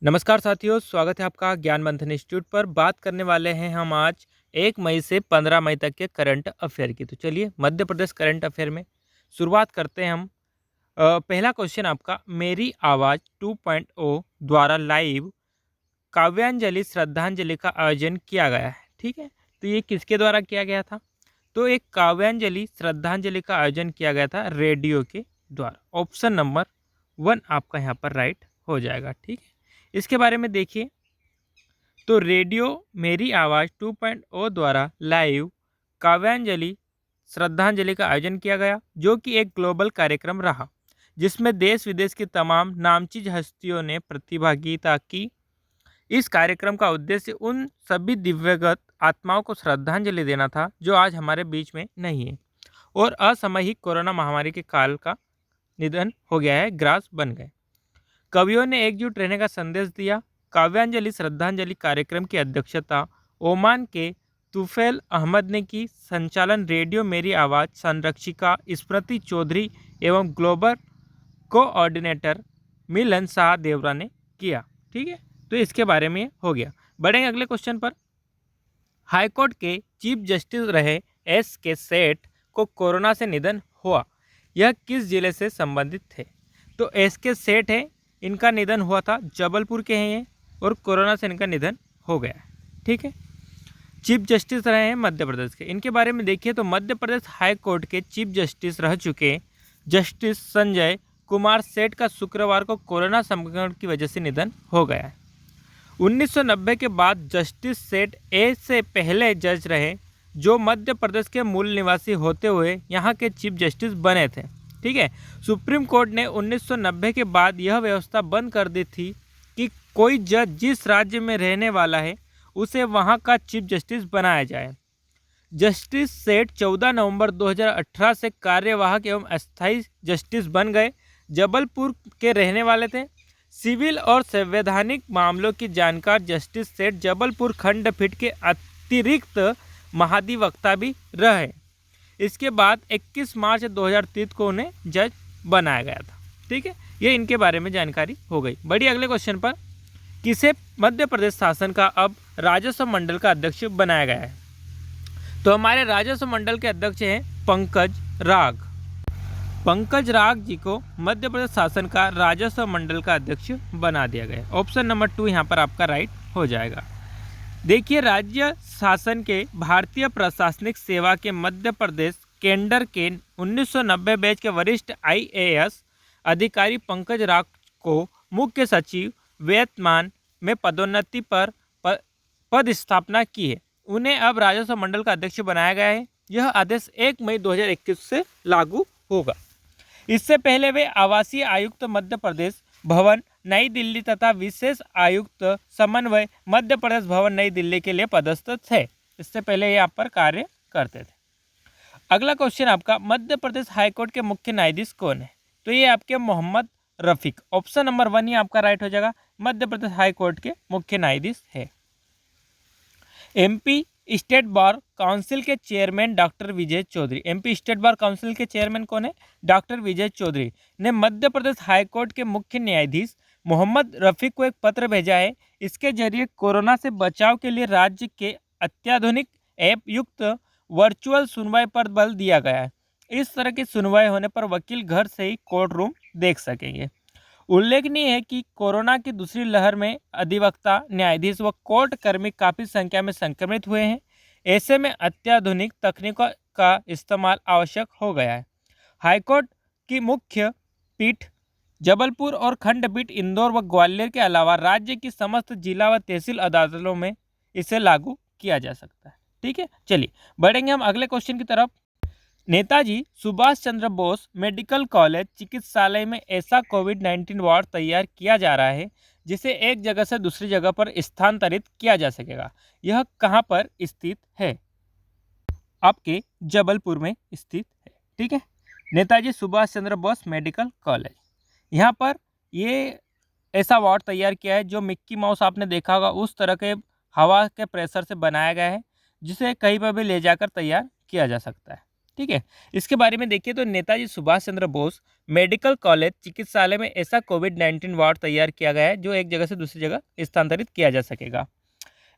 नमस्कार साथियों, स्वागत है आपका ज्ञान मंथन इंस्टीट्यूट पर। बात करने वाले हैं हम आज 1 मई से 15 मई तक के करंट अफेयर की। तो चलिए मध्य प्रदेश करंट अफेयर में शुरुआत करते हैं हम। पहला क्वेश्चन आपका, मेरी आवाज़ 2.0 द्वारा लाइव काव्यांजलि श्रद्धांजलि का आयोजन किया गया है। ठीक है, तो ये किसके द्वारा किया गया था? तो एक काव्यांजलि श्रद्धांजलि का आयोजन किया गया था रेडियो के द्वारा। ऑप्शन नंबर 1 आपका यहाँ पर राइट हो जाएगा। ठीक है, इसके बारे में देखिए। तो रेडियो मेरी आवाज़ 2.0 द्वारा लाइव काव्यांजलि श्रद्धांजलि का आयोजन किया गया, जो कि एक ग्लोबल कार्यक्रम रहा, जिसमें देश विदेश की तमाम नामचीज हस्तियों ने प्रतिभागिता की। इस कार्यक्रम का उद्देश्य उन सभी दिव्यगत आत्माओं को श्रद्धांजलि देना था जो आज हमारे बीच में नहीं है और असामयिक कोरोना महामारी के काल का निधन हो गया है, ग्रास बन गए। कवियों ने एकजुट रहने का संदेश दिया। काव्यांजलि श्रद्धांजलि कार्यक्रम की अध्यक्षता ओमान के तुफैल अहमद ने की। संचालन रेडियो मेरी आवाज़ संरक्षिका स्मृति चौधरी एवं ग्लोबल कोऑर्डिनेटर मिलन शाह देवरा ने किया। ठीक है, तो इसके बारे में हो गया। बढ़ेंगे अगले क्वेश्चन पर। हाईकोर्ट के चीफ जस्टिस रहे एस के सेठ को कोरोना से निधन हुआ। यह किस जिले से संबंधित थे? तो एस के सेठ है, इनका निधन हुआ था, जबलपुर के हैं ये, और कोरोना से इनका निधन हो गया है। ठीक है, चीफ जस्टिस रहे हैं मध्य प्रदेश के। इनके बारे में देखिए तो मध्य प्रदेश हाई कोर्ट के चीफ जस्टिस रह चुके जस्टिस संजय कुमार सेठ का शुक्रवार को कोरोना संक्रमण की वजह से निधन हो गया है। 1990 के बाद जस्टिस सेठ ए से पहले जज रहे, जो मध्य प्रदेश के मूल निवासी होते हुए यहाँ के चीफ जस्टिस बने थे। ठीक है, सुप्रीम कोर्ट ने 1990 के बाद यह व्यवस्था बंद कर दी थी कि कोई जज जिस राज्य में रहने वाला है उसे वहां का चीफ जस्टिस बनाया जाए। जस्टिस सेठ 14 नवंबर 2018 से कार्यवाहक एवं अस्थायी जस्टिस बन गए। जबलपुर के रहने वाले थे। सिविल और संवैधानिक मामलों की जानकार जस्टिस सेठ जबलपुर खंडपीठ के अतिरिक्त महाधिवक्ता भी रहे। इसके बाद 21 मार्च 2023 को उन्हें जज बनाया गया था। ठीक है, ये इनके बारे में जानकारी हो गई। बढ़िए अगले क्वेश्चन पर। किसे मध्य प्रदेश शासन का अब राजस्व मंडल का अध्यक्ष बनाया गया है? तो हमारे राजस्व मंडल के अध्यक्ष हैं पंकज राग। पंकज राग जी को मध्य प्रदेश शासन का राजस्व मंडल का अध्यक्ष बना दिया गया। ऑप्शन नंबर 2 यहाँ पर आपका राइट हो जाएगा। देखिए, राज्य शासन के भारतीय प्रशासनिक सेवा के मध्य प्रदेश केंडर के 1990 बैच के वरिष्ठ IAS अधिकारी पंकज राग को मुख्य सचिव वेतमान में पदोन्नति पर पद स्थापना की है। उन्हें अब राजस्व मंडल का अध्यक्ष बनाया गया है। यह आदेश 1 मई 2021 से लागू होगा। इससे पहले वे आवासीय आयुक्त मध्य प्रदेश भवन नई दिल्ली तथा विशेष आयुक्त समन्वय मध्य प्रदेश भवन नई दिल्ली के लिए पदस्थ थे। इससे पहले ये यहाँ पर कार्य करते थे। अगला क्वेश्चन आपका, मध्य प्रदेश हाईकोर्ट के मुख्य न्यायाधीश कौन है? तो ये आपके मोहम्मद रफीक। ऑप्शन नंबर 1 ही आपका राइट हो जाएगा। मध्य प्रदेश हाईकोर्ट के मुख्य न्यायाधीश है। MP स्टेट बार काउंसिल के chairman doctor Vijay Chaudhary. MP state bar council के चेयरमैन कौन है? डॉक्टर विजय चौधरी ने मध्य प्रदेश हाईकोर्ट के मुख्य न्यायाधीश मोहम्मद रफीक को एक पत्र भेजा है। इसके जरिए कोरोना से बचाव के लिए राज्य के अत्याधुनिक ऐप युक्त वर्चुअल सुनवाई पर बल दिया गया है। इस तरह की सुनवाई होने पर वकील घर से ही कोर्ट रूम देख सकेंगे। उल्लेखनीय है कि कोरोना की दूसरी लहर में अधिवक्ता, न्यायाधीश व कोर्ट कर्मी काफ़ी संख्या में संक्रमित हुए हैं। ऐसे में अत्याधुनिक तकनीकों का इस्तेमाल आवश्यक हो गया है। हाईकोर्ट की मुख्य पीठ जबलपुर और खंडपीठ इंदौर व ग्वालियर के अलावा राज्य की समस्त जिला व तहसील अदालतों में इसे लागू किया जा सकता है। ठीक है, चलिए बढ़ेंगे हम अगले क्वेश्चन की तरफ। नेताजी सुभाष चंद्र बोस मेडिकल कॉलेज चिकित्सालय में ऐसा कोविड-19 वार्ड तैयार किया जा रहा है जिसे एक जगह से दूसरी जगह पर स्थानांतरित किया जा सकेगा। यह कहाँ पर स्थित है? आपके जबलपुर में स्थित है। ठीक है, नेताजी सुभाष चंद्र बोस मेडिकल कॉलेज, यहाँ पर ये ऐसा वार्ड तैयार किया है जो मिक्की माउस आपने देखा होगा, उस तरह के हवा के प्रेशर से बनाया गया है, जिसे कहीं पर भी ले जाकर तैयार किया जा सकता है। ठीक है। इसके बारे में देखिए तो नेताजी सुभाष चंद्र बोस मेडिकल कॉलेज चिकित्सालय में ऐसा कोविड-19 वार्ड तैयार किया गया है जो एक जगह से दूसरी जगह स्थानांतरित किया जा सकेगा।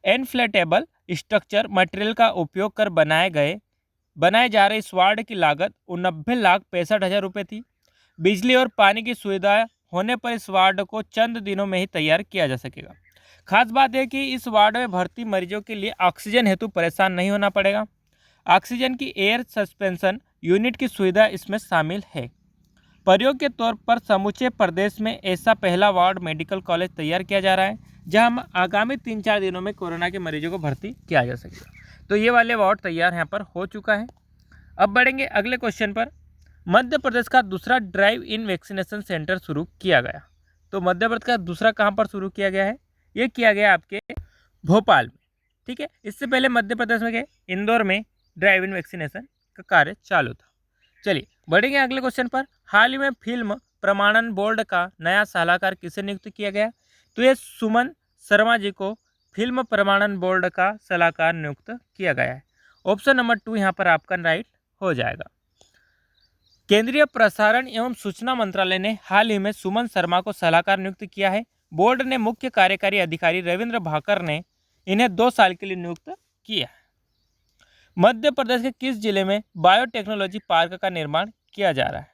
इनफ्लेटेबल स्ट्रक्चर मटेरियल का उपयोग कर बनाए जा रहे इस वार्ड की लागत 90,65,हजार रुपये थी। बिजली और पानी की सुविधा होने पर इस वार्ड को चंद दिनों में ही तैयार किया जा सकेगा। खास बात है कि इस वार्ड में भर्ती मरीजों के लिए ऑक्सीजन हेतु परेशान नहीं होना पड़ेगा। ऑक्सीजन की एयर सस्पेंशन यूनिट की सुविधा इसमें शामिल है। प्रयोग के तौर पर समूचे प्रदेश में ऐसा पहला वार्ड मेडिकल कॉलेज तैयार किया जा रहा है जहां आगामी 3-4 दिनों में कोरोना के मरीजों को भर्ती किया जा सकेगा। तो ये वाले वार्ड तैयार यहाँ पर हो चुका है। अब बढ़ेंगे अगले क्वेश्चन पर। मध्य प्रदेश का दूसरा ड्राइव इन वैक्सीनेशन सेंटर शुरू किया गया। तो मध्य प्रदेश का दूसरा कहाँ पर शुरू किया गया है? ये किया गया आपके भोपाल में। ठीक है, इससे पहले मध्य प्रदेश में इंदौर में ड्राइव इन वैक्सीनेशन का कार्य चालू था। चलिए बढ़ेंगे अगले क्वेश्चन पर। हाल ही में फिल्म प्रमाणन बोर्ड का नया सलाहकार किसे नियुक्त किया गया? तो ये सुमन शर्मा जी को फिल्म प्रमाणन बोर्ड का सलाहकार नियुक्त किया गया है। ऑप्शन नंबर 2 यहाँ पर आपका राइट हो जाएगा। केंद्रीय प्रसारण एवं सूचना मंत्रालय ने हाल ही में सुमन शर्मा को सलाहकार नियुक्त किया है। बोर्ड ने मुख्य कार्यकारी अधिकारी रविंद्र भाकर ने इन्हें 2 साल के लिए नियुक्त किया है। मध्य प्रदेश के किस जिले में बायोटेक्नोलॉजी पार्क का निर्माण किया जा रहा है?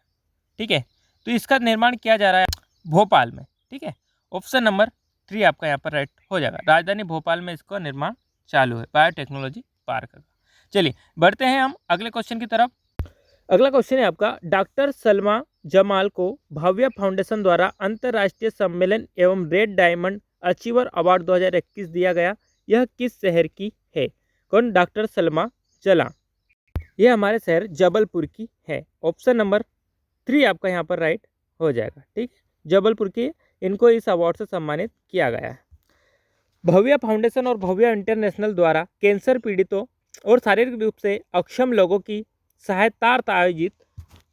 ठीक है, तो इसका निर्माण किया जा रहा है भोपाल में। ठीक है, ऑप्शन नंबर 3 आपका यहाँ पर राइट हो जाएगा। राजधानी भोपाल में इसका निर्माण चालू है बायोटेक्नोलॉजी पार्क का। चलिए बढ़ते हैं हम अगले क्वेश्चन की तरफ। अगला क्वेश्चन है आपका, डॉक्टर सलमा जमाल को भव्य फाउंडेशन द्वारा अंतर्राष्ट्रीय सम्मेलन एवं रेड डायमंड अचीवर अवार्ड 2021 दिया गया। यह किस शहर की है? कौन? डॉक्टर सलमा जला। यह हमारे शहर जबलपुर की है। ऑप्शन नंबर 3 आपका यहाँ पर राइट हो जाएगा। ठीक है, जबलपुर की इनको इस अवार्ड से सम्मानित किया गया है। भव्य फाउंडेशन और भव्य इंटरनेशनल द्वारा कैंसर पीड़ितों और शारीरिक रूप से अक्षम लोगों की सहायतार्थ आयोजित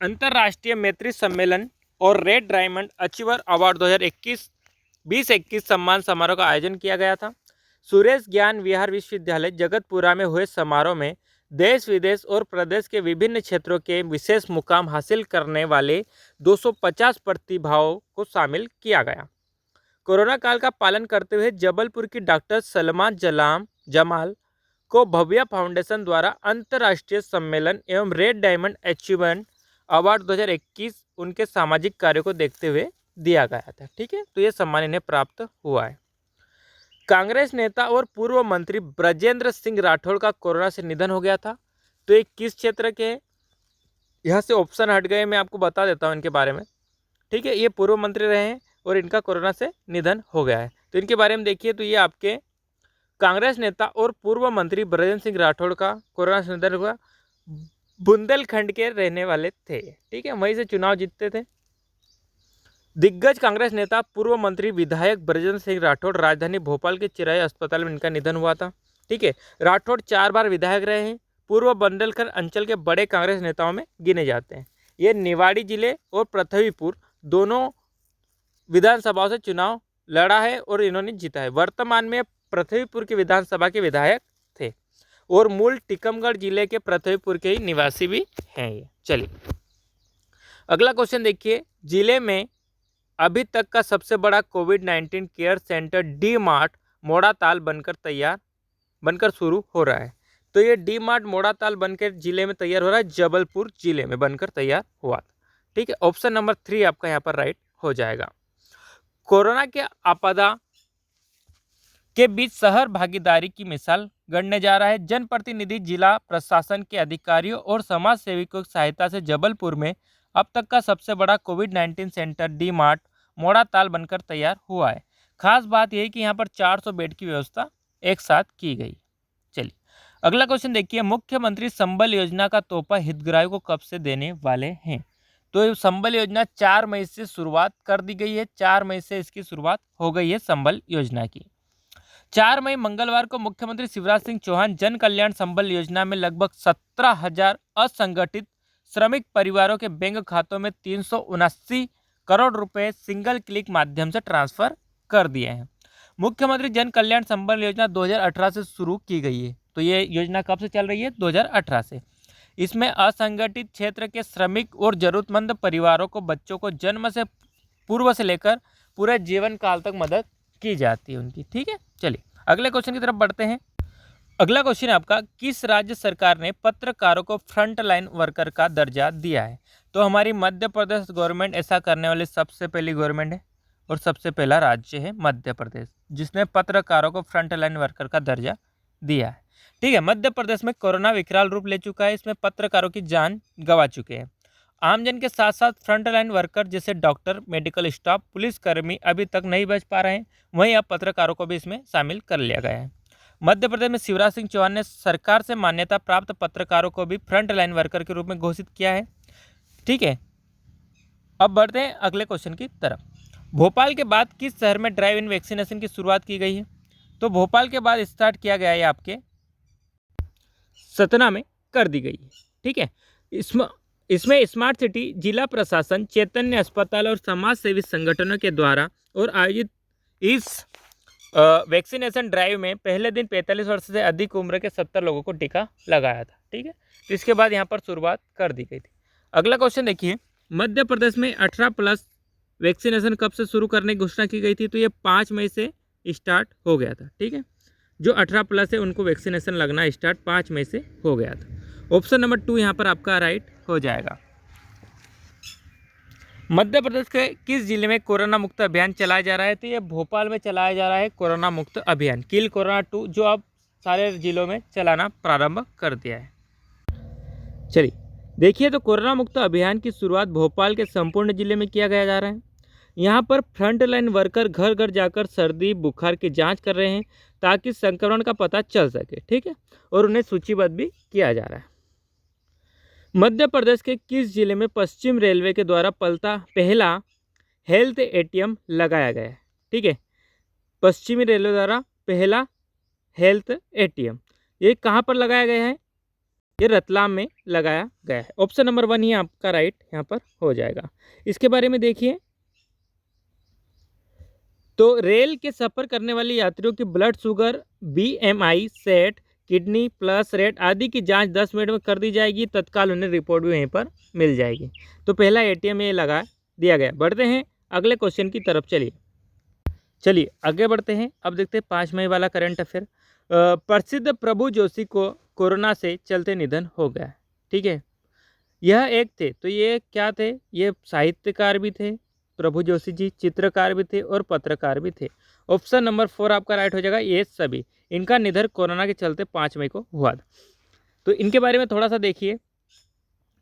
अंतर्राष्ट्रीय मैत्री सम्मेलन और रेड डायमंड अचीवर अवार्ड 2021 सम्मान समारोह का आयोजन किया गया था। सुरेश ज्ञान विहार विश्वविद्यालय जगतपुरा में हुए समारोह में देश विदेश और प्रदेश के विभिन्न क्षेत्रों के विशेष मुकाम हासिल करने वाले 250 प्रतिभाओं को शामिल किया गया। कोरोना काल का पालन करते हुए जबलपुर की डॉक्टर सलमा जमाल को भव्य फाउंडेशन द्वारा अंतर्राष्ट्रीय सम्मेलन एवं रेड डायमंड अचीवमेंट अवार्ड 2021 उनके सामाजिक कार्यों को देखते हुए दिया गया था। ठीक है, तो ये सम्मान इन्हें प्राप्त हुआ है। कांग्रेस नेता और पूर्व मंत्री ब्रजेंद्र सिंह राठौड़ का कोरोना से निधन हो गया था। तो ये किस क्षेत्र के हैं? यहाँ से ऑप्शन हट गए, मैं आपको बता देता हूँ इनके बारे में। ठीक है, ये पूर्व मंत्री रहे हैं और इनका कोरोना से निधन हो गया है। तो इनके बारे में देखिए तो ये आपके कांग्रेस नेता और पूर्व मंत्री ब्रजेंद्र सिंह राठौड़ का कोरोना से निधन हुआ। बुंदेलखंड के रहने वाले थे। ठीक है, वहीं से चुनाव जीतते थे। दिग्गज कांग्रेस नेता पूर्व मंत्री विधायक ब्रजेंद्र सिंह राठौड़ राजधानी भोपाल के चिरायु अस्पताल में इनका निधन हुआ था। ठीक है, राठौड़ 4 बार विधायक रहे हैं। पूर्व बुंदेलखंड अंचल के बड़े कांग्रेस नेताओं में गिने जाते हैं। ये निवाड़ी जिले और पृथ्वीपुर दोनों विधानसभाओं से चुनाव लड़ा है और इन्होंने जीता है। वर्तमान में पृथ्वीपुर की विधानसभा के विधायक थे और मूल टीकमगढ़ जिले के पृथ्वीपुर के ही निवासी भी हैं ये। चलिए अगला क्वेश्चन देखिए। जिले में अभी तक का सबसे बड़ा कोविड-19 केयर सेंटर डी मार्ट मोड़ाताल बनकर शुरू हो रहा है। तो ये डी मार्ट मोड़ाताल बनकर जिले में तैयार हो रहा है, जबलपुर जिले में बनकर तैयार हुआ था। ठीक है, ऑप्शन नंबर 3 आपका यहाँ पर राइट हो जाएगा। कोरोना के आपदा के बीच शहर भागीदारी की मिसाल गढ़ने जा रहा है। जनप्रतिनिधि, जिला प्रशासन के अधिकारियों और समाज सेविकों की सहायता से जबलपुर में अब तक का सबसे बड़ा कोविड-19 सेंटर डी मार्ट मोड़ाताल बनकर तैयार हुआ है। खास बात यह है कि यहाँ पर 400 बेड की व्यवस्था एक साथ की गई। चलिए अगला क्वेश्चन देखिए। मुख्यमंत्री संबल योजना का तोहफा हितग्राहियों को कब से देने वाले हैं? तो संबल योजना 4 मई से शुरुआत कर दी गई है। 4 मई से इसकी शुरुआत हो गई है संबल योजना की। 4 मई मंगलवार को मुख्यमंत्री शिवराज सिंह चौहान जन कल्याण संबल योजना में लगभग 17,000 असंगठित श्रमिक परिवारों के बैंक खातों में 379 करोड़ रुपए सिंगल क्लिक माध्यम से ट्रांसफर कर दिए हैं। मुख्यमंत्री जन कल्याण संबल योजना 2018 से शुरू की गई है। तो ये योजना कब से चल रही है? 2018 से। इसमें असंगठित क्षेत्र के श्रमिक और जरूरतमंद परिवारों को बच्चों को जन्म से पूर्व से लेकर पूरे जीवन काल तक मदद की जाती है उनकी। ठीक है, चलिए अगले क्वेश्चन की तरफ बढ़ते हैं। अगला क्वेश्चन है आपका, किस राज्य सरकार ने पत्रकारों को फ्रंट लाइन वर्कर का दर्जा दिया है? तो हमारी मध्य प्रदेश गवर्नमेंट ऐसा करने वाली सबसे पहली गवर्नमेंट है और सबसे पहला राज्य है मध्य प्रदेश, जिसने पत्रकारों को फ्रंट लाइन वर्कर का दर्जा दिया है। ठीक है, मध्य प्रदेश में कोरोना विकराल रूप ले चुका है, इसमें पत्रकारों की जान गंवा चुके हैं। आमजन के साथ साथ फ्रंट लाइन वर्कर जैसे डॉक्टर, मेडिकल स्टाफ, पुलिसकर्मी अभी तक नहीं बच पा रहे हैं, वहीं अब पत्रकारों को भी इसमें शामिल कर लिया गया है। मध्य प्रदेश में शिवराज सिंह चौहान ने सरकार से मान्यता प्राप्त पत्रकारों को भी फ्रंट लाइन वर्कर के रूप में घोषित किया है। ठीक है, अब बढ़ते हैं अगले क्वेश्चन की तरफ। भोपाल के बाद किस शहर में ड्राइव इन वैक्सीनेशन की शुरुआत की गई है? तो भोपाल के बाद स्टार्ट किया गया है आपके सतना में कर दी गई है। ठीक है, इसमें स्मार्ट सिटी, जिला प्रशासन, चैतन्य अस्पताल और समाज सेवी संगठनों के द्वारा और आयोजित इस वैक्सीनेशन ड्राइव में पहले दिन 45 वर्ष से अधिक उम्र के 70 लोगों को टीका लगाया था। ठीक है, तो इसके बाद यहाँ पर शुरुआत कर दी गई थी। अगला क्वेश्चन देखिए, मध्य प्रदेश में 18+ वैक्सीनेशन कब से शुरू करने की घोषणा की गई थी? तो ये 5 मई से स्टार्ट हो गया था। ठीक है, जो 18+ है उनको वैक्सीनेशन लगना स्टार्ट 5 मई से हो गया था। ऑप्शन नंबर 2 यहाँ पर आपका राइट हो जाएगा। मध्य प्रदेश के किस जिले में कोरोना मुक्त अभियान चलाया जा रहा है? तो ये भोपाल में चलाया जा रहा है कोरोना मुक्त अभियान, किल कोरोना 2, जो अब सारे जिलों में चलाना प्रारंभ कर दिया है। चलिए देखिए, तो कोरोना मुक्त अभियान की शुरुआत भोपाल के संपूर्ण जिले में किया गया जा रहा है। यहाँ पर फ्रंट लाइन वर्कर घर घर जाकर सर्दी बुखार की जांच कर रहे हैं ताकि संक्रमण का पता चल सके। ठीक है, और उन्हें सूचीबद्ध भी किया जा रहा है। मध्य प्रदेश के किस जिले में पश्चिम रेलवे के द्वारा पहला हेल्थ एटीएम लगाया गया है? ठीक है, पश्चिमी रेलवे द्वारा पहला हेल्थ एटीएम ये कहाँ पर लगाया गया है? ये रतलाम में लगाया गया है। ऑप्शन नंबर 1 ही आपका राइट यहाँ पर हो जाएगा। इसके बारे में देखिए, तो रेल के सफ़र करने वाले यात्रियों की blood sugar, BMI, set, kidney plus rate आदि की जांच 10 मिनट में कर दी जाएगी। तत्काल उन्हें रिपोर्ट भी वहीं पर मिल जाएगी। तो पहला एटीएम ये लगा दिया गया। बढ़ते हैं अगले क्वेश्चन की तरफ। चलिए आगे बढ़ते हैं। अब देखते हैं 5 मई वाला करंट अफेयर। प्रसिद्ध प्रभु जोशी को कोरोना से चलते निधन हो गया। ठीक है, यह एक थे, तो ये क्या थे? ये साहित्यकार भी थे प्रभु जोशी जी, चित्रकार भी थे और पत्रकार भी थे। ऑप्शन नंबर 4 आपका राइट हो जाएगा। ये सभी इनका निधन कोरोना के चलते 5 मई को हुआ था। तो इनके बारे में थोड़ा सा देखिए।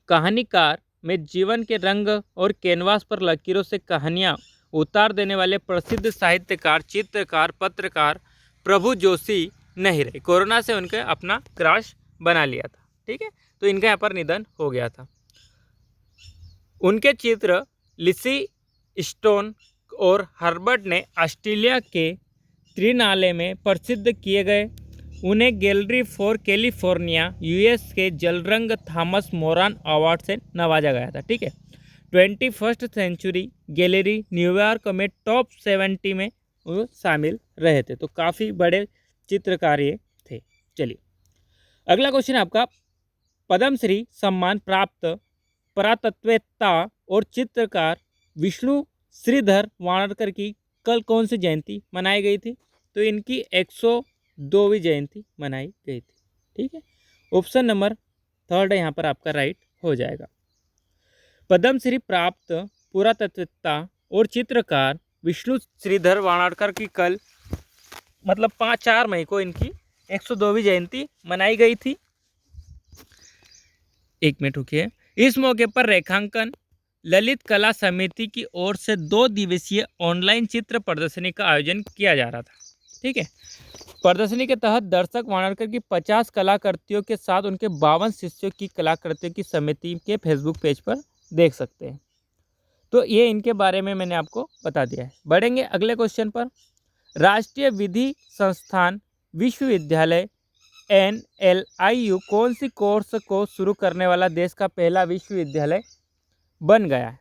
कहानीकार में जीवन के रंग और कैनवास पर लकीरों से कहानियाँ उतार देने वाले प्रसिद्ध साहित्यकार, चित्रकार, पत्रकार प्रभु जोशी नहीं रहे। कोरोना से उनके अपना क्रॉस बना लिया था। ठीक है, तो इनका यहाँ पर निधन हो गया था। उनके चित्र लिसी स्टोन और हर्बर्ट ने ऑस्ट्रेलिया के त्रिनाले में प्रसिद्ध किए गए। उन्हें गैलरी फॉर कैलिफोर्निया US के जलरंग थॉमस मोरान अवार्ड से नवाजा गया था। ठीक है, 21st सेंचुरी गैलरी न्यूयॉर्क में टॉप 70 में वो शामिल रहे थे। तो काफ़ी बड़े चित्रकार ये थे। चलिए अगला क्वेश्चन आपका, पद्मश्री सम्मान प्राप्त पुरातत्ववेत्ता और चित्रकार विष्णु श्रीधर वाणरकर की कल कौन सी जयंती मनाई गई थी? तो इनकी 102वीं जयंती मनाई गई थी। ठीक है, ऑप्शन नंबर 3 यहाँ पर आपका राइट हो जाएगा। पद्मश्री प्राप्त पुरातत्ववेत्ता और चित्रकार विष्णु श्रीधर वाणरकर की कल मतलब 4 मई को इनकी 102वीं जयंती मनाई गई थी। एक मिनट रुकिए। इस मौके पर रेखांकन ललित कला समिति की ओर से 2 दिवसीय ऑनलाइन चित्र प्रदर्शनी का आयोजन किया जा रहा था। ठीक है, प्रदर्शनी के तहत दर्शक वाणरकर की 50 कलाकृतियों के साथ उनके 52 शिष्यों की कलाकृतियों की समिति के फेसबुक पेज पर देख सकते हैं। तो ये इनके बारे में मैंने आपको बता दिया है। बढ़ेंगे अगले क्वेश्चन पर। राष्ट्रीय विधि संस्थान विश्वविद्यालय NLIU कौन सी कोर्स को शुरू करने वाला देश का पहला विश्वविद्यालय बन गया है?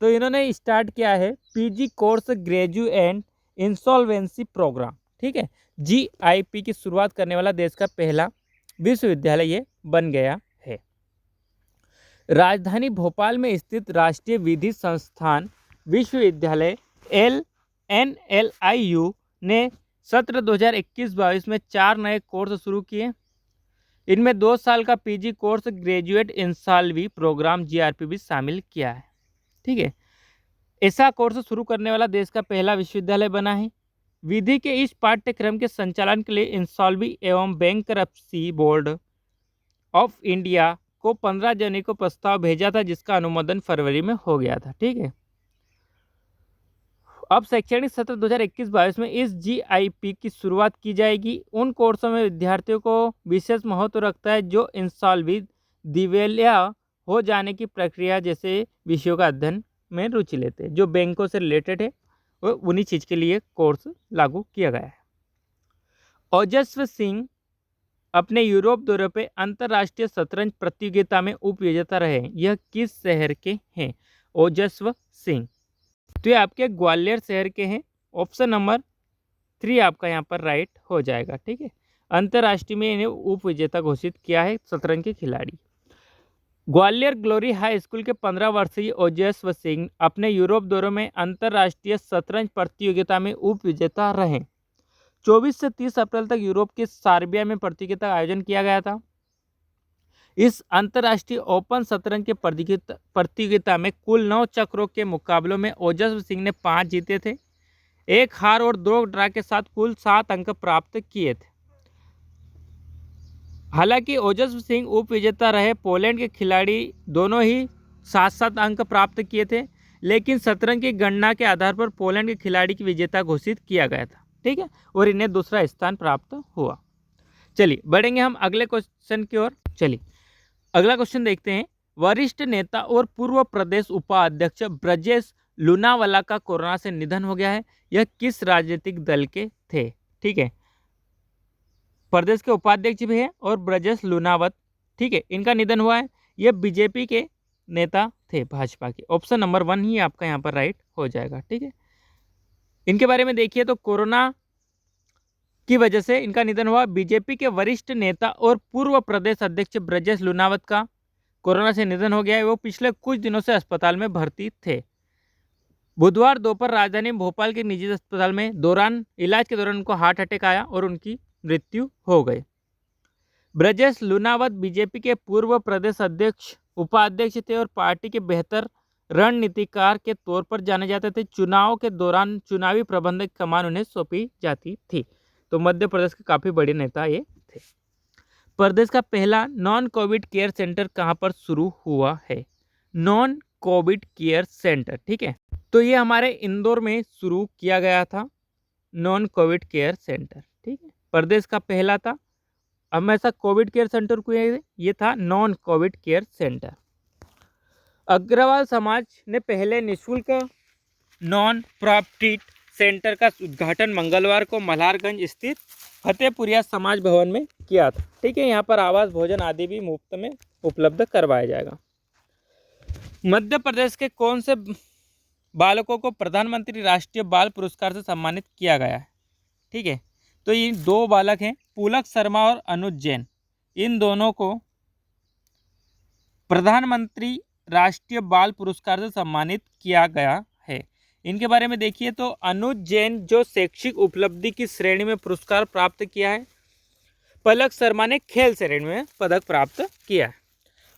तो इन्होंने स्टार्ट किया है PG course graduate insolvency programme. ठीक है, GIP की शुरुआत करने वाला देश का पहला विश्वविद्यालय ये बन गया है। राजधानी भोपाल में स्थित राष्ट्रीय विधि संस्थान विश्वविद्यालय LNLIU ने सत्र 2021-22 में 4 नए कोर्स शुरू किए। इनमें 2 साल का PG course graduate insolvency programme GRP भी शामिल किया है। ठीक है, ऐसा कोर्स शुरू करने वाला देश का पहला विश्वविद्यालय बना है। विधि के इस पाठ्यक्रम के संचालन के लिए इंसॉल्वी एवं बैंकरप्सी बोर्ड ऑफ इंडिया को 15 जनवरी को प्रस्ताव भेजा था, जिसका अनुमोदन फरवरी में हो गया था। ठीक है, अब शैक्षणिक सत्र 2021-22 में इस GIP की शुरुआत की जाएगी। उन कोर्सों में विद्यार्थियों को विशेष महत्व रखता है जो इंसॉल्वी दिवालिया हो जाने की प्रक्रिया जैसे विषयों का अध्ययन में रुचि लेते हैं, जो बैंकों से रिलेटेड है, वो उन्हीं चीज़ के लिए कोर्स लागू किया गया है। ओजस्वी सिंह अपने यूरोप दौरे पे अंतर्राष्ट्रीय शतरंज प्रतियोगिता में उप विजेता रहे। यह किस शहर के हैं? ओजस्वी सिंह, तो ये आपके ग्वालियर शहर के हैं। ऑप्शन नंबर 3 आपका यहाँ पर राइट हो जाएगा। ठीक है, अंतर्राष्ट्रीय में इन्हें उप विजेता घोषित किया है शतरंज के खिलाड़ी। ग्वालियर ग्लोरी हाई स्कूल के 15 वर्षीय ओजस्वी सिंह अपने यूरोप दौरे में अंतर्राष्ट्रीय शतरंज प्रतियोगिता में उप विजेता रहे। 24 से 30 अप्रैल तक यूरोप के सार्बिया में प्रतियोगिता का आयोजन किया गया था। इस अंतर्राष्ट्रीय ओपन शतरंज के प्रतियोगिता में कुल 9 चक्रों के मुकाबलों में ओजस्वी सिंह ने 5 जीते थे, 1 हार और 2 ड्रा के साथ कुल 7 अंक प्राप्त किए थे। हालांकि ओजस्वी सिंह उप विजेता रहे, पोलैंड के खिलाड़ी दोनों ही 7-7 अंक प्राप्त किए थे, लेकिन शतरंज की गणना के आधार पर पोलैंड के खिलाड़ी की विजेता घोषित किया गया था। ठीक है, और इन्हें दूसरा स्थान प्राप्त हुआ। चलिए बढ़ेंगे हम अगले क्वेश्चन की ओर। चलिए अगला क्वेश्चन देखते हैं। वरिष्ठ नेता और पूर्व प्रदेश उपाध्यक्ष ब्रजेश लूनावाला का कोरोना से निधन हो गया है। यह किस राजनीतिक दल के थे? ठीक है, प्रदेश के उपाध्यक्ष भी हैं और ब्रजेश लूनावत, ठीक है, इनका निधन हुआ है। यह बीजेपी के नेता थे, भाजपा के। ऑप्शन नंबर 1 ही आपका यहाँ पर राइट हो जाएगा। ठीक है, इनके बारे में देखिए तो कोरोना की वजह से इनका निधन हुआ। बीजेपी के वरिष्ठ नेता और पूर्व प्रदेश अध्यक्ष ब्रजेश लूनावत का कोरोना से निधन हो गया है। वो पिछले कुछ दिनों से अस्पताल में भर्ती थे। बुधवार दोपहर राजधानी भोपाल के निजी अस्पताल में इलाज के दौरान उनको हार्ट अटैक आया और उनकी मृत्यु हो गई। ब्रजेश लूनावत बीजेपी के पूर्व प्रदेश अध्यक्ष उपाध्यक्ष थे और पार्टी के बेहतर रणनीतिकार के तौर पर जाने जाते थे। चुनाव के दौरान चुनावी प्रबंधक की कमान उन्हें सौंपी जाती थी। तो मध्य प्रदेश के काफ़ी बड़े नेता ये थे। प्रदेश का पहला नॉन कोविड केयर सेंटर कहाँ पर शुरू हुआ है? नॉन कोविड केयर सेंटर, ठीक है, तो ये हमारे इंदौर में शुरू किया गया था, नॉन कोविड केयर सेंटर। ठीक है, प्रदेश का पहला था। हमेशा कोविड केयर सेंटर को ये था non covid care centre. Agarwal समाज ने पहले निःशुल्क नॉन प्रॉफिट सेंटर का उद्घाटन मंगलवार को मल्हारगंज स्थित फतेहपुरिया समाज भवन में किया था। ठीक है, यहाँ पर आवास, भोजन आदि भी मुफ्त में उपलब्ध करवाया जाएगा। मध्य प्रदेश के कौन से बालकों को प्रधानमंत्री राष्ट्रीय बाल पुरस्कार से सम्मानित किया गया है? ठीक है, तो ये 2 बालक हैं, पुलक शर्मा और अनुज जैन। इन दोनों को प्रधानमंत्री राष्ट्रीय बाल पुरस्कार से सम्मानित किया गया है। इनके बारे में देखिए तो अनुज जैन जो शैक्षिक उपलब्धि की श्रेणी में पुरस्कार प्राप्त किया है, पलक शर्मा ने खेल श्रेणी में पदक प्राप्त किया है।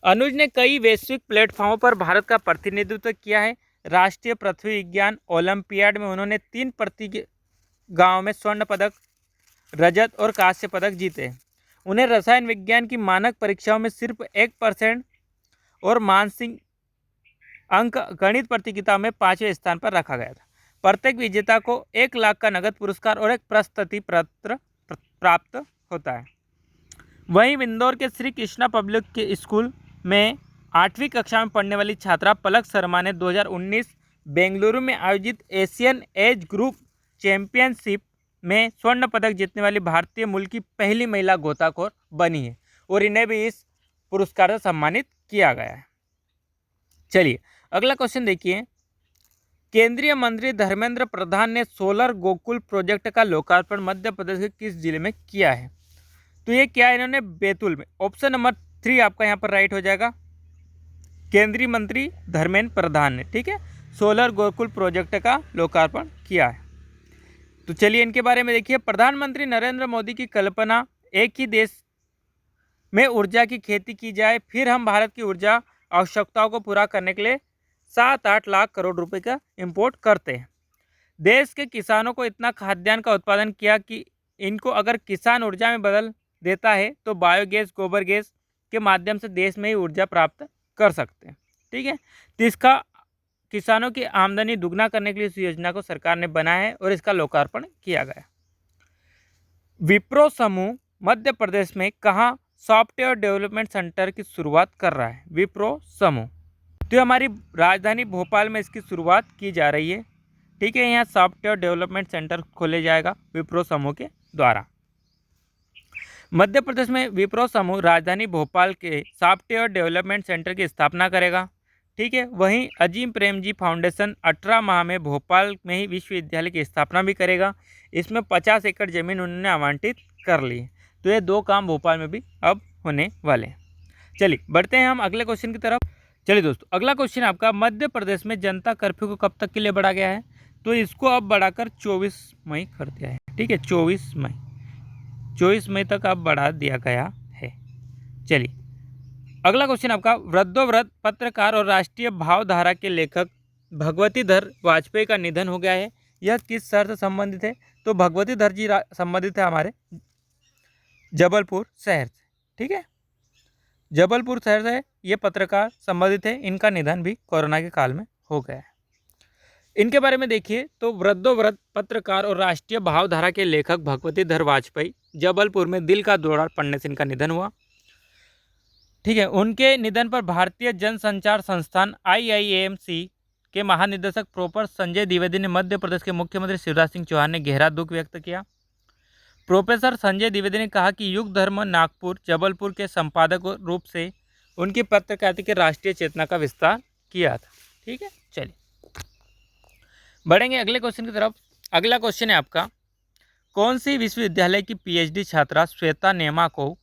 अनुज ने कई वैश्विक प्लेटफॉर्मों पर भारत का प्रतिनिधित्व किया है। राष्ट्रीय पृथ्वी विज्ञान ओलंपियाड में उन्होंने 3 प्रतियोगिताओं में स्वर्ण पदक, रजत और कांस्य पदक जीते। उन्हें रसायन विज्ञान की मानक परीक्षाओं में सिर्फ 1% और मानसिक अंक गणित प्रतियोगिता में 5वें स्थान पर रखा गया था। प्रत्येक विजेता को 1 लाख का नगद पुरस्कार और एक प्रशस्ति पत्र प्राप्त होता है। वहीं इंदौर के श्री कृष्णा पब्लिक के स्कूल में 8वीं कक्षा में पढ़ने वाली छात्रा पलक शर्मा ने 2019 बेंगलुरु में आयोजित एशियन एज ग्रुप चैंपियनशिप में स्वर्ण पदक जीतने वाली भारतीय मूल की पहली महिला गोताखोर बनी है और इन्हें भी इस पुरस्कार से सम्मानित किया गया है। चलिए अगला क्वेश्चन देखिए। केंद्रीय मंत्री धर्मेंद्र प्रधान ने सोलर गोकुल प्रोजेक्ट का लोकार्पण मध्य प्रदेश के किस जिले में किया है? तो ये क्या है, इन्होंने बैतूल में। ऑप्शन नंबर 3 आपका यहाँ पर राइट हो जाएगा। केंद्रीय मंत्री धर्मेंद्र प्रधान ने, ठीक है, सोलर गोकुल प्रोजेक्ट का लोकार्पण किया है। तो चलिए इनके बारे में देखिए। प्रधानमंत्री नरेंद्र मोदी की कल्पना, एक ही देश में ऊर्जा की खेती की जाए, फिर हम भारत की ऊर्जा आवश्यकताओं को पूरा करने के लिए 7-8 लाख करोड़ रुपए का इंपोर्ट करते हैं। देश के किसानों को इतना खाद्यान्न का उत्पादन किया कि इनको अगर किसान ऊर्जा में बदल देता है तो बायोगैस, गोबर गैस के माध्यम से देश में ही ऊर्जा प्राप्त कर सकते हैं, ठीक है। तो इसका किसानों की आमदनी दुगना करने के लिए इस योजना को सरकार ने बनाया है और इसका लोकार्पण किया गया। विप्रो समूह मध्य प्रदेश में कहाँ सॉफ्टवेयर डेवलपमेंट सेंटर की शुरुआत कर रहा है? विप्रो समूह, तो हमारी राजधानी भोपाल में इसकी शुरुआत की जा रही है, ठीक है। यहाँ सॉफ्टवेयर डेवलपमेंट सेंटर खोले जाएगा विप्रो समूह के द्वारा। मध्य प्रदेश में विप्रो समूह राजधानी भोपाल के सॉफ्टवेयर डेवलपमेंट सेंटर की स्थापना करेगा, ठीक है। वहीं अजीम प्रेमजी फाउंडेशन 18 माह में भोपाल में ही विश्वविद्यालय की स्थापना भी करेगा। इसमें 50 एकड़ जमीन उन्होंने आवंटित कर ली है। तो ये 2 काम भोपाल में भी अब होने वाले हैं। चलिए बढ़ते हैं हम अगले क्वेश्चन की तरफ। चलिए दोस्तों, अगला क्वेश्चन आपका, मध्य प्रदेश में जनता कर्फ्यू को कब तक के लिए बढ़ा गया है? तो इसको अब बढ़ाकर 24 मई कर दिया है, ठीक है। 24 मई तक अब बढ़ा दिया गया है। चलिए अगला क्वेश्चन आपका, वृद्धोवृद्ध पत्रकार और राष्ट्रीय भावधारा के लेखक भगवती धर वाजपेयी का निधन हो गया है। यह किस शहर से संबंधित है? तो भगवती धर जी संबंधित है हमारे जबलपुर शहर से, ठीक है। जबलपुर शहर से ये पत्रकार संबंधित है। इनका निधन भी कोरोना के काल में हो गया है। इनके बारे में देखिए तो वृद्धोवृद्ध पत्रकार और राष्ट्रीय भावधारा के लेखक भगवती धर वाजपेयी जबलपुर में दिल का दौरा पड़ने से इनका निधन हुआ, ठीक है। उनके निधन पर भारतीय जनसंचार संस्थान IIMC के महानिदेशक प्रोफेसर संजय द्विवेदी ने मध्य प्रदेश के मुख्यमंत्री शिवराज सिंह चौहान ने गहरा दुख व्यक्त किया। प्रोफेसर संजय द्विवेदी ने कहा कि युग धर्म नागपुर जबलपुर के संपादक रूप से उनकी पत्रकारिता के राष्ट्रीय चेतना का विस्तार किया था, ठीक है। चलिए बढ़ेंगे अगले क्वेश्चन की तरफ। अगला क्वेश्चन है आपका, कौन सी विश्वविद्यालय की PhD छात्रा श्वेता नेमा को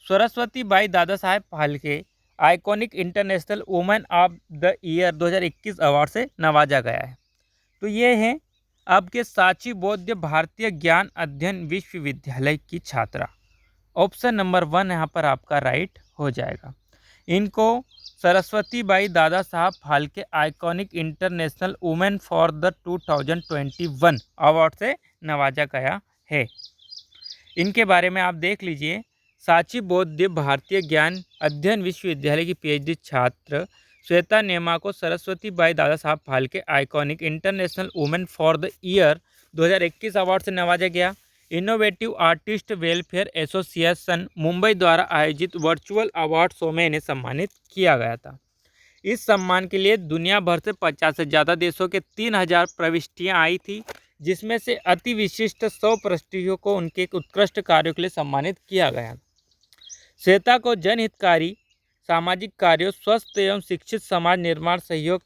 Saraswati Bai Dada Saheb Phalke iconic international women of the year 2021 award से नवाजा गया है? तो ये हैं आपके सांची बौद्ध भारतीय ज्ञान अध्ययन विश्वविद्यालय की छात्रा। ऑप्शन नंबर 1 यहाँ पर आपका राइट हो जाएगा। इनको Saraswati Bai Dada Saheb Phalke iconic international women for the 2021 award से नवाजा गया है। इनके बारे में आप देख लीजिए। सांची बौद्ध भारतीय ज्ञान अध्ययन विश्वविद्यालय की PhD छात्र श्वेता नेमा को Saraswati Bai Dada Saheb Phalke iconic international women for the year 2021 award से नवाजा गया। Innovative artist welfare association Mumbai द्वारा आयोजित वर्चुअल अवार्ड शो में इन्हें सम्मानित किया गया था। इस सम्मान के लिए दुनिया भर से 50 से ज़्यादा देशों के 3000 प्रविष्टियाँ आई थी, जिसमें से अति विशिष्ट 100 प्रविष्टियों को उनके उत्कृष्ट कार्यों के लिए सम्मानित किया गया। श्वेता को जनहितकारी सामाजिक कार्यों, स्वस्थ एवं शिक्षित समाज निर्माण सहयोग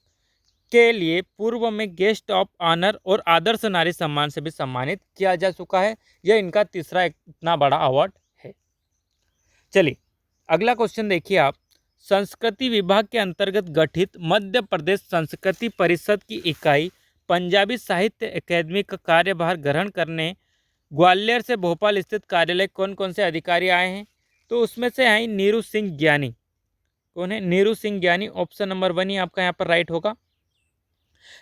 के लिए पूर्व में गेस्ट ऑफ ऑनर और आदर्श नारी सम्मान से भी सम्मानित किया जा चुका है। यह इनका तीसरा इतना बड़ा अवार्ड है। चलिए अगला क्वेश्चन देखिए आप, संस्कृति विभाग के अंतर्गत गठित मध्य प्रदेश संस्कृति परिषद की इकाई पंजाबी साहित्य अकादमी का कार्यभार ग्रहण करने ग्वालियर से भोपाल स्थित कार्यालय कौन कौन से अधिकारी आए हैं? तो उसमें से हैं नीरू सिंह ज्ञानी। कौन है? नीरू सिंह ज्ञानी। ऑप्शन नंबर 1 ही आपका यहाँ पर राइट होगा।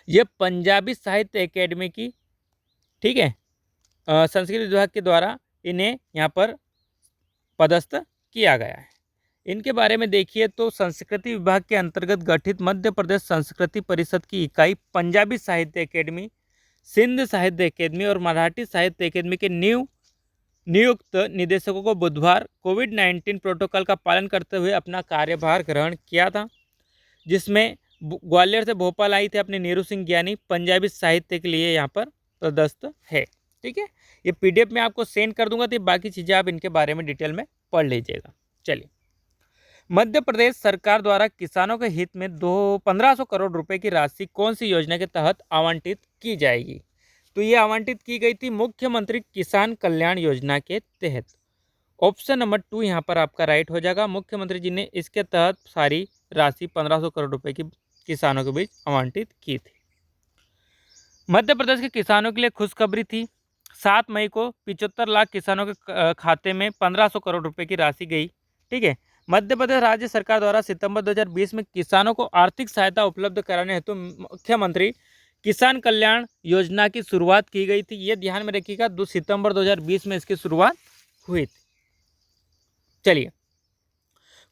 ये पंजाबी साहित्य अकेडमी की, ठीक है, संस्कृत विभाग के द्वारा इन्हें यहाँ पर पदस्थ किया गया है। इनके बारे में देखिए तो संस्कृति विभाग के अंतर्गत गठित मध्य प्रदेश संस्कृति परिषद की इकाई पंजाबी साहित्य अकेडमी, सिंध साहित्य अकेदमी और मराठी साहित्य अकेदमी के नियुक्त निदेशकों को बुधवार कोविड-19 प्रोटोकॉल का पालन करते हुए अपना कार्यभार ग्रहण किया था, जिसमें ग्वालियर से भोपाल आई थे अपने नीरू सिंह ज्ञानी पंजाबी साहित्य के लिए यहाँ पर पदस्थ है, ठीक है। ये PDF में आपको सेंड कर दूंगा, तो बाकी चीज़ें आप इनके बारे में डिटेल में पढ़ लीजिएगा। चलिए, मध्य प्रदेश सरकार द्वारा किसानों के हित में 1500 करोड़ रुपए की राशि कौन सी योजना के तहत आवंटित की जाएगी? तो ये आवंटित की गई थी मुख्यमंत्री किसान कल्याण योजना के तहत। ऑप्शन नंबर 2 यहाँ पर आपका राइट हो जाएगा। मुख्यमंत्री जी ने इसके तहत सारी राशि 1500 करोड़ रुपए की किसानों के बीच आवंटित की थी। मध्य प्रदेश के किसानों के लिए खुशखबरी थी। 7 मई को 75 लाख किसानों के खाते में 1500 करोड़ रुपए की राशि गई। ठीक है। मध्य प्रदेश राज्य सरकार द्वारा सितंबर 2020 में किसानों को आर्थिक सहायता उपलब्ध कराने हेतु मुख्यमंत्री किसान कल्याण योजना की शुरुआत की गई थी। ये ध्यान में रखिएगा, 2 सितंबर 2020 में इसकी शुरुआत हुई थी। चलिए,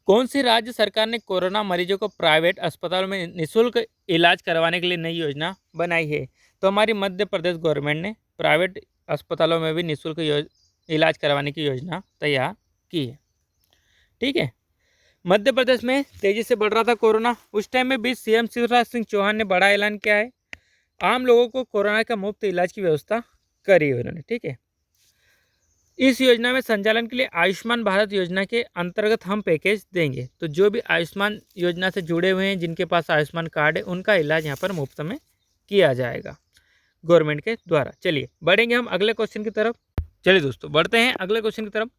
कौन सी राज्य सरकार ने कोरोना मरीजों को प्राइवेट अस्पतालों में निःशुल्क इलाज करवाने के लिए नई योजना बनाई है? तो हमारी मध्य प्रदेश गवर्नमेंट ने प्राइवेट अस्पतालों में भी निःशुल्क इलाज करवाने की योजना तैयार की है। ठीक है। मध्य प्रदेश में तेजी से बढ़ रहा था कोरोना। उस टाइम में भी सीएम शिवराज सिंह चौहान ने बड़ा ऐलान किया है। आम लोगों को कोरोना का मुफ्त इलाज की व्यवस्था करी है उन्होंने। ठीक है। इस योजना में संचालन के लिए आयुष्मान भारत योजना के अंतर्गत हम पैकेज देंगे। तो जो भी आयुष्मान योजना से जुड़े हुए हैं, जिनके पास आयुष्मान कार्ड है, उनका इलाज यहाँ पर मुफ्त में किया जाएगा गवर्नमेंट के द्वारा। चलिए, बढ़ेंगे हम अगले क्वेश्चन की तरफ। चलिए दोस्तों, बढ़ते हैं अगले क्वेश्चन की तरफ।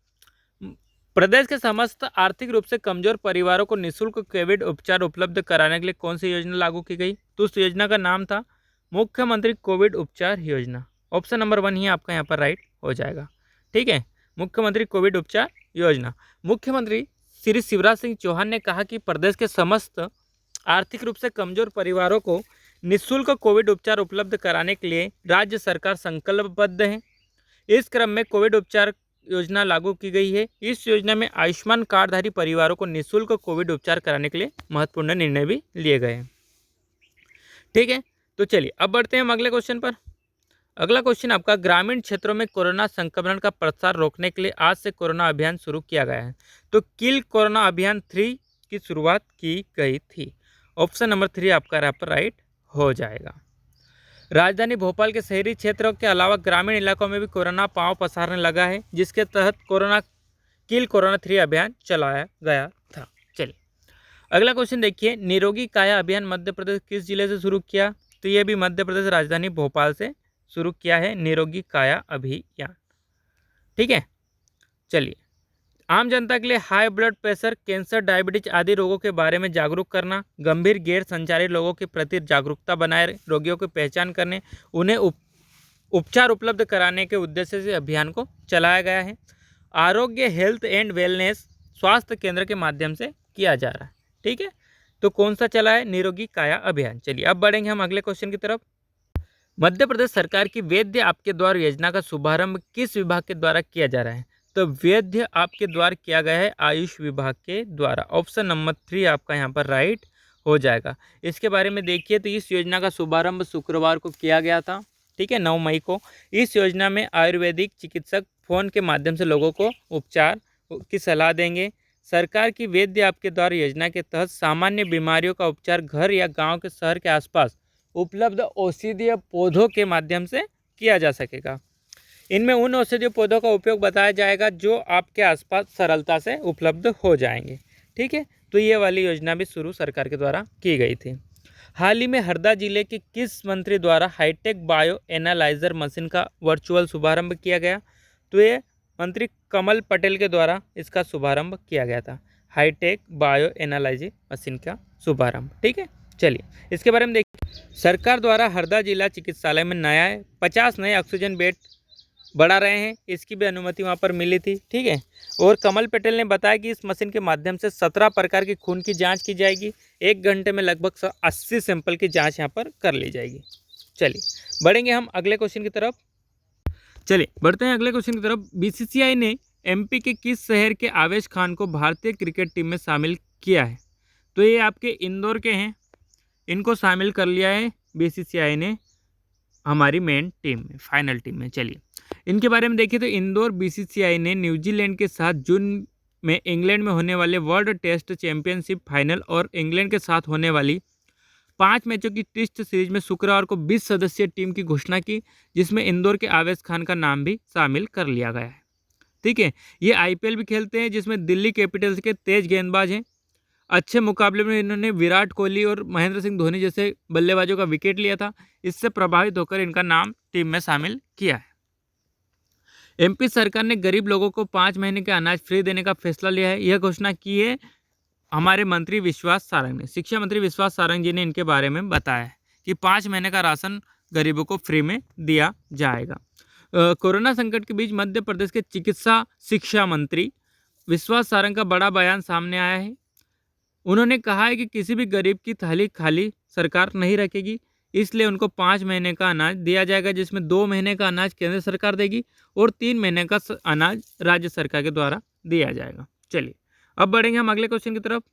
प्रदेश के समस्त आर्थिक रूप से कमजोर परिवारों को निःशुल्क कोविड उपचार उपलब्ध कराने के लिए कौन सी योजना लागू की गई? तो उस योजना का नाम था मुख्यमंत्री कोविड उपचार योजना। ऑप्शन नंबर 1 ही आपका यहाँ पर राइट हो जाएगा। ठीक है। मुख्यमंत्री कोविड उपचार योजना। मुख्यमंत्री श्री शिवराज सिंह चौहान ने कहा कि प्रदेश के समस्त आर्थिक रूप से कमजोर परिवारों को निःशुल्क कोविड उपचार उपलब्ध कराने के लिए राज्य सरकार संकल्पबद्ध है। इस क्रम में कोविड उपचार योजना लागू की गई है। इस योजना में आयुष्मान कार्डधारी परिवारों को निःशुल्क कोविड उपचार कराने के लिए महत्वपूर्ण निर्णय भी लिए गए हैं। ठीक है। तो चलिए, अब बढ़ते हैं हम अगले क्वेश्चन पर। अगला क्वेश्चन आपका, ग्रामीण क्षेत्रों में कोरोना संक्रमण का प्रसार रोकने के लिए आज से कोरोना अभियान शुरू किया गया है। तो किल कोरोना अभियान 3 की शुरुआत की गई थी। ऑप्शन नंबर 3 आपका यहाँ पर राइट हो जाएगा। राजधानी भोपाल के शहरी क्षेत्रों के अलावा ग्रामीण इलाकों में भी कोरोना पांव पसारने लगा है, जिसके तहत कोरोना 3 अभियान चलाया गया था। चलिए, अगला क्वेश्चन देखिए, निरोगी काया अभियान मध्य प्रदेश किस जिले से शुरू किया? तो ये भी मध्य प्रदेश राजधानी भोपाल से शुरू किया है निरोगी काया अभियान। ठीक है। चलिए, आम जनता के लिए high blood pressure, cancer, diabetes आदि रोगों के बारे में जागरूक करना, गंभीर गैर संचारी लोगों के प्रति जागरूकता बनाए, रोगियों की पहचान करने, उन्हें उपचार उपलब्ध कराने के उद्देश्य से अभियान को चलाया गया है। आरोग्य हेल्थ एंड वेलनेस स्वास्थ्य केंद्र के माध्यम से किया जा रहा है। ठीक है। तो कौन सा चला है? निरोगी काया अभियान। चलिए, अब बढ़ेंगे हम अगले क्वेश्चन की तरफ। मध्य प्रदेश सरकार की वैद्य आपके द्वार योजना का शुभारंभ किस विभाग के द्वारा किया जा रहा है? तो वैद्य आपके द्वार किया गया है आयुष विभाग के द्वारा। ऑप्शन नंबर 3 आपका यहाँ पर राइट हो जाएगा। इसके बारे में देखिए, तो इस योजना का शुभारंभ शुक्रवार को किया गया था। ठीक है, 9 मई को। इस योजना में आयुर्वेदिक चिकित्सक फोन के माध्यम से लोगों को उपचार की सलाह देंगे। सरकार की वैद्य आपके द्वार योजना के तहत सामान्य बीमारियों का उपचार घर या गाँव के शहर के आसपास उपलब्ध औषधीय पौधों के माध्यम से किया जा सकेगा। इनमें उन औषधीय पौधों का उपयोग बताया जाएगा जो आपके आसपास सरलता से उपलब्ध हो जाएंगे। ठीक है। तो ये वाली योजना भी शुरू सरकार के द्वारा की गई थी। हाल ही में हरदा जिले के किस मंत्री द्वारा हाईटेक बायो एनालाइजर मशीन का वर्चुअल शुभारंभ किया गया? तो ये मंत्री कमल पटेल के द्वारा इसका शुभारंभ किया गया था, हाईटेक बायो एनालाइजर मशीन का शुभारंभ। ठीक है। चलिए, इसके बारे में देखिए, सरकार द्वारा हरदा जिला चिकित्सालय में 50 नए ऑक्सीजन बेड बढ़ा रहे हैं। इसकी भी अनुमति वहां पर मिली थी। ठीक है। और कमल पटेल ने बताया कि इस मशीन के माध्यम से 17 प्रकार की खून की जांच की जाएगी। 1 घंटे में लगभग 80 सैंपल की जांच यहां पर कर ली जाएगी। चलिए, बढ़ेंगे हम अगले क्वेश्चन की तरफ। चलिए, बढ़ते हैं अगले क्वेश्चन की तरफ। बीसीसीआई ने एमपी के किस शहर के आवेश खान को भारतीय क्रिकेट टीम में शामिल किया है? तो ये आपके इंदौर के हैं। इनको शामिल कर लिया है बीसीसीआई ने हमारी मेन टीम में, फाइनल टीम में। चलिए, इनके बारे में देखिए, तो इंदौर बीसीसीआई ने न्यूजीलैंड के साथ जून में इंग्लैंड में होने वाले वर्ल्ड टेस्ट चैंपियनशिप फाइनल और इंग्लैंड के साथ होने वाली 5 मैचों की टेस्ट सीरीज में शुक्रवार को 20 सदस्यीय टीम की घोषणा की, जिसमें इंदौर के आवेश खान का नाम भी शामिल कर लिया गया है। ठीक है। ये आईपीएल भी खेलते हैं, जिसमें दिल्ली कैपिटल्स के तेज गेंदबाज हैं। अच्छे मुकाबले में इन्होंने विराट कोहली और महेंद्र सिंह धोनी जैसे बल्लेबाजों का विकेट लिया था। इससे प्रभावित होकर इनका नाम टीम में शामिल किया है। एमपी सरकार ने गरीब लोगों को 5 महीने के अनाज फ्री देने का फैसला लिया है। यह घोषणा की है हमारे मंत्री विश्वास सारंग ने, शिक्षा मंत्री विश्वास सारंग जी ने इनके बारे में बताया है कि 5 महीने का राशन गरीबों को फ्री में दिया जाएगा। कोरोना संकट के बीच मध्य प्रदेश के चिकित्सा शिक्षा मंत्री विश्वास सारंग का बड़ा बयान सामने आया है। उन्होंने कहा है कि किसी भी गरीब की थाली खाली सरकार नहीं रखेगी, इसलिए उनको 5 महीने का अनाज दिया जाएगा, जिसमें 2 महीने का अनाज केंद्र सरकार देगी और 3 महीने का अनाज राज्य सरकार के द्वारा दिया जाएगा। चलिए अब बढ़ेंगे हम अगले क्वेश्चन की तरफ।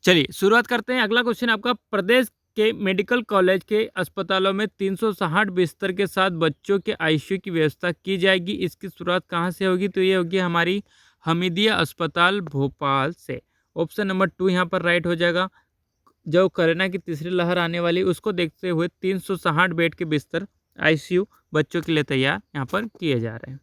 चलिए शुरुआत करते हैं। अगला क्वेश्चन आपका, प्रदेश के मेडिकल कॉलेज के अस्पतालों में 360 बिस्तर के साथ बच्चों के आईसीयू की व्यवस्था की जाएगी। इसकी शुरुआत कहाँ से होगी? तो ये होगी हमारी हमीदिया अस्पताल भोपाल से। ऑप्शन नंबर 2 यहाँ पर राइट हो जाएगा। जो कोरोना की तीसरी लहर आने वाली उसको देखते हुए 360 बेड के बिस्तर आईसीयू बच्चों के लिए तैयार यहाँ पर किए जा रहे हैं।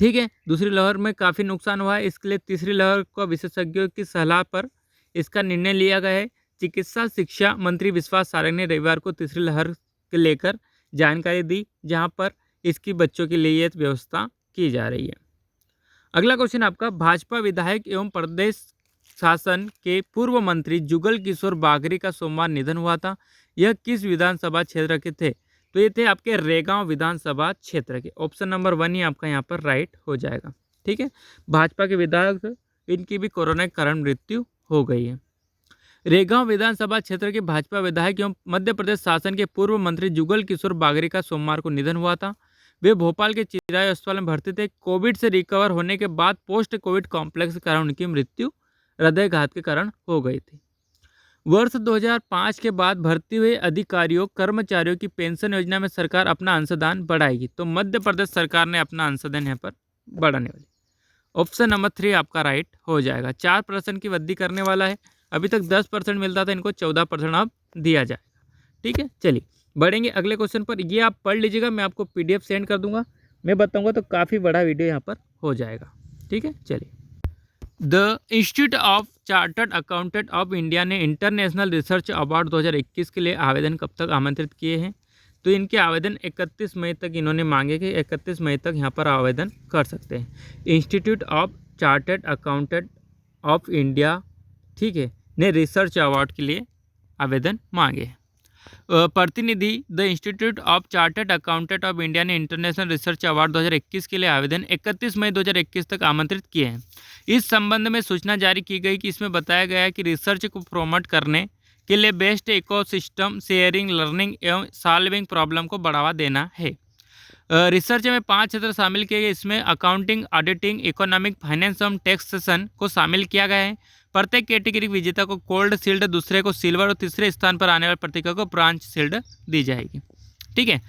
ठीक है, दूसरी लहर में काफ़ी नुकसान हुआ है, इसके लिए तीसरी लहर को विशेषज्ञों की सलाह पर इसका निर्णय लिया गया है। चिकित्सा शिक्षा मंत्री विश्वास सारंग ने रविवार को तीसरी लहर के लेकर जानकारी दी, जहां पर इसकी बच्चों के लिए व्यवस्था की जा रही है। अगला क्वेश्चन आपका, भाजपा विधायक एवं प्रदेश शासन के पूर्व मंत्री जुगल किशोर बागरी का सोमवार निधन हुआ था। यह किस विधानसभा क्षेत्र के थे? तो ये थे आपके रेगांव विधानसभा क्षेत्र के। ऑप्शन नंबर 1 ही आपका यहाँ पर राइट हो जाएगा। ठीक है, भाजपा के विधायक, इनकी भी कोरोना के कारण मृत्यु हो गई है। रेगांव विधानसभा क्षेत्र के भाजपा विधायक एवं मध्य प्रदेश शासन के पूर्व मंत्री जुगल किशोर बागरी का सोमवार को निधन हुआ था। वे भोपाल के चिरायु अस्पताल में भर्ती थे। कोविड से रिकवर होने के बाद पोस्ट कोविड कॉम्प्लेक्स के कारण उनकी मृत्यु हृदयघात के कारण हो गई थी। वर्ष 2005 के बाद भर्ती हुए अधिकारियों कर्मचारियों की पेंशन योजना में सरकार अपना अंशदान बढ़ाएगी। तो मध्य प्रदेश सरकार ने अपना अंशदान यहाँ पर बढ़ाने वाली। ऑप्शन नंबर 3 आपका राइट हो जाएगा। 4% की वृद्धि करने वाला है। अभी तक 10% मिलता था, इनको 14% अब दिया जाएगा। ठीक है, चलिए बढ़ेंगे अगले क्वेश्चन पर। ये आप पढ़ लीजिएगा, मैं आपको PDF सेंड कर दूंगा, मैं बताऊंगा तो काफ़ी बड़ा वीडियो यहाँ पर हो जाएगा। ठीक है, चलिए। The institute of chartered accountant of India ने इंटरनेशनल रिसर्च अवार्ड 2021 के लिए आवेदन कब तक आमंत्रित किए हैं? तो इनके आवेदन 31 मई तक इन्होंने मांगे कि 31 मई तक यहाँ पर आवेदन कर सकते हैं। Institute of chartered accountant of India, ठीक है, ने रिसर्च अवार्ड के लिए आवेदन मांगे हैं। प्रतिनिधि the institute of chartered accountant of India ने इंटरनेशनल रिसर्च अवार्ड 2021 के लिए आवेदन 31 मई 2021 तक आमंत्रित किए हैं। इस संबंध में सूचना जारी की गई कि इसमें बताया गया है कि रिसर्च को प्रमोट करने के लिए बेस्ट इकोसिस्टम, शेयरिंग, लर्निंग एवं सॉल्विंग प्रॉब्लम को बढ़ावा देना है। रिसर्च में 5 क्षेत्र शामिल किए गए। इसमें अकाउंटिंग, ऑडिटिंग, इकोनॉमिक, फाइनेंस एवं टैक्सेशन को शामिल किया गया है। प्रत्येक कैटेगरी विजेता को गोल्ड शील्ड, दूसरे को सिल्वर और तीसरे स्थान पर आने वाले पत्रिका को ब्रांच शील्ड दी जाएगी। ठीक है,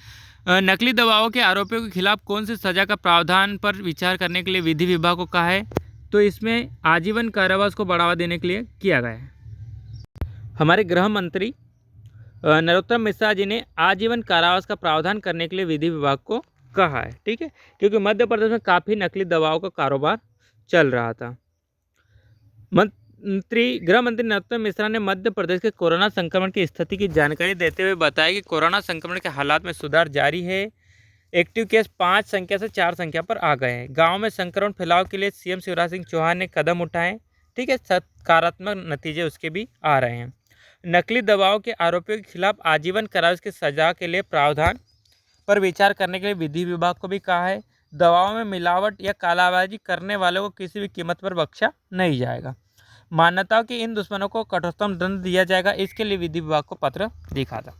नकली दवाओं के आरोपियों के खिलाफ कौन सी सजा का प्रावधान पर विचार करने के लिए विधि विभाग को कहा है? तो इसमें आजीवन कारावास को बढ़ावा देने के लिए किया गया है। हमारे गृह मंत्री नरोत्तम मिश्रा जी ने आजीवन कारावास का प्रावधान करने के लिए विधि विभाग को कहा है। ठीक है, क्योंकि मध्य प्रदेश में काफ़ी नकली दवाओं का कारोबार चल रहा था। गृह मंत्री नरोत्तम मिश्रा ने मध्य प्रदेश के कोरोना संक्रमण की स्थिति की जानकारी देते हुए बताया कि कोरोना संक्रमण के हालात में सुधार जारी है। एक्टिव केस 5 संख्या से 4 संख्या पर आ गए हैं। गांव में संक्रमण फैलाव के लिए सीएम शिवराज सिंह चौहान ने कदम उठाए। ठीक है, सकारात्मक नतीजे उसके भी आ रहे हैं। नकली दवाओं के आरोपियों के खिलाफ आजीवन कारावास की सजा के लिए प्रावधान पर विचार करने के लिए विधि विभाग को भी कहा है। दवाओं में मिलावट या कालाबाजी करने वालों को किसी भी कीमत पर बख्शा नहीं जाएगा। मानवता के इन दुश्मनों को कठोरतम दंड दिया जाएगा, इसके लिए विधि विभाग को पत्र लिखा था।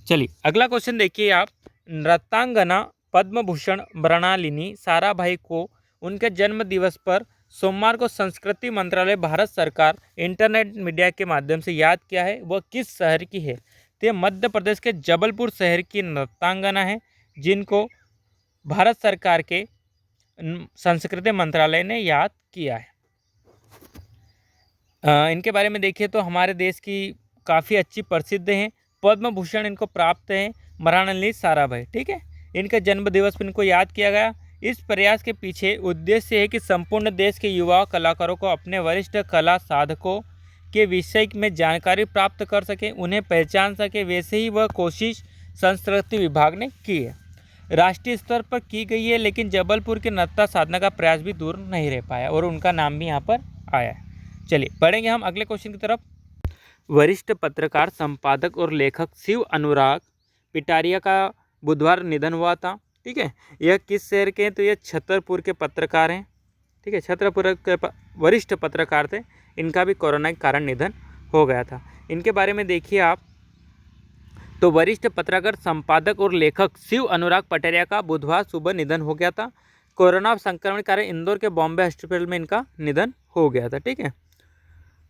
चलिए अगला क्वेश्चन देखिए आप। नृत्यांगना पद्म भूषण मृणालिनी साराभाई को उनके जन्म दिवस पर सोमवार को संस्कृति मंत्रालय भारत सरकार इंटरनेट मीडिया के माध्यम से याद किया है। वह किस शहर की है? तो ये मध्य प्रदेश के जबलपुर शहर की नृत्यांगना है, जिनको भारत सरकार के संस्कृति मंत्रालय ने याद किया है। इनके बारे में देखिए तो हमारे देश की काफ़ी अच्छी प्रसिद्ध हैं। पद्म भूषण इनको प्राप्त है मृणालिनी साराभाई। ठीक है, इनके जन्म दिवस पर इनको याद किया गया। इस प्रयास के पीछे उद्देश्य है कि संपूर्ण देश के युवा कलाकारों को अपने वरिष्ठ कला साधकों के विषय में जानकारी प्राप्त कर सके, उन्हें पहचान सके। वैसे ही वह कोशिश संस्कृति विभाग ने की है, राष्ट्रीय स्तर पर की गई है, लेकिन जबलपुर के नृत्य साधना का प्रयास भी दूर नहीं रह पाया और उनका नाम भी यहाँ पर आया है। चलिए बढ़ेंगे हम अगले क्वेश्चन की तरफ। वरिष्ठ पत्रकार, संपादक और लेखक शिव अनुराग पिटारिया का बुधवार निधन हुआ था। ठीक है, यह किस शहर के हैं? तो यह छतरपुर के पत्रकार हैं। ठीक है, छतरपुर के वरिष्ठ पत्रकार थे। इनका भी कोरोना के कारण निधन हो गया था। इनके बारे में देखिए आप, तो वरिष्ठ पत्रकार, संपादक और लेखक शिव अनुराग पटेरिया का बुधवार सुबह निधन हो गया था। कोरोना संक्रमण के कारण इंदौर के बॉम्बे हॉस्पिटल में इनका निधन हो गया था। ठीक है,